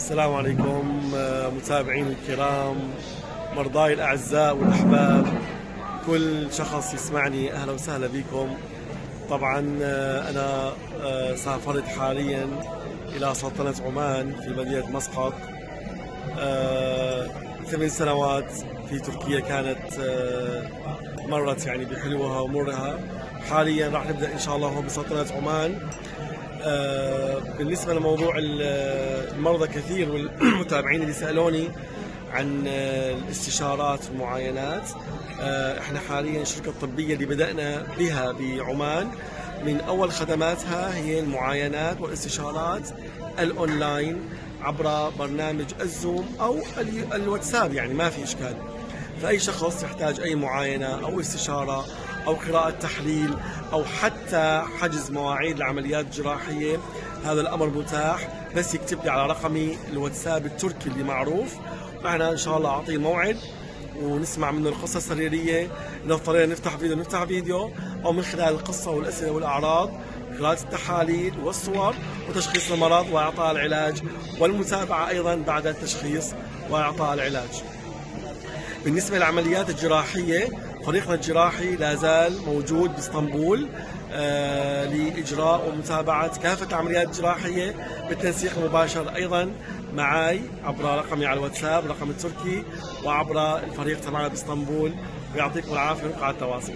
السلام عليكم متابعين الكرام، مرضاي الأعزاء والأحباب، كل شخص يسمعني أهلا وسهلا بكم. طبعا أنا سافرت حاليا إلى سلطنة عمان في مدينة مسقط. 8 سنوات في تركيا كانت مرت يعني بحلوها ومرها. حاليا راح نبدأ إن شاء الله هو بسلطنة عمان. بالنسبة لموضوع المرضى كثير والمتابعين اللي سألوني عن الاستشارات والمعاينات. احنا حاليا الشركة الطبية اللي بدأنا بها بعمان من أول خدماتها هي المعاينات والاستشارات الأونلاين عبر برنامج الزوم أو الواتساب، يعني ما في إشكال. فأي شخص يحتاج أي معاينة أو استشارة أو قراءة تحليل أو حتى حجز مواعيد لعمليات جراحية، هذا الأمر متاح. بس يكتب لي على رقمي الواتساب التركي اللي معروف، وأنا إن شاء الله أعطيه موعد ونسمع منه القصة السريرية. لو اضطرينا نفتح فيديو أو من خلال القصة والأسئلة والأعراض، قراءة التحاليل والصور وتشخيص المرض وإعطاء العلاج، والمتابعة أيضا بعد التشخيص وإعطاء العلاج. بالنسبة للعمليات الجراحية، فريقنا الجراحي لا زال موجود باسطنبول لإجراء ومتابعة كافة العمليات الجراحية بالتنسيق المباشر أيضا معي عبر رقمي على الواتساب، رقم التركي، وعبر الفريق تبعنا باسطنبول. ويعطيكم العافية ونبقى على التواصل.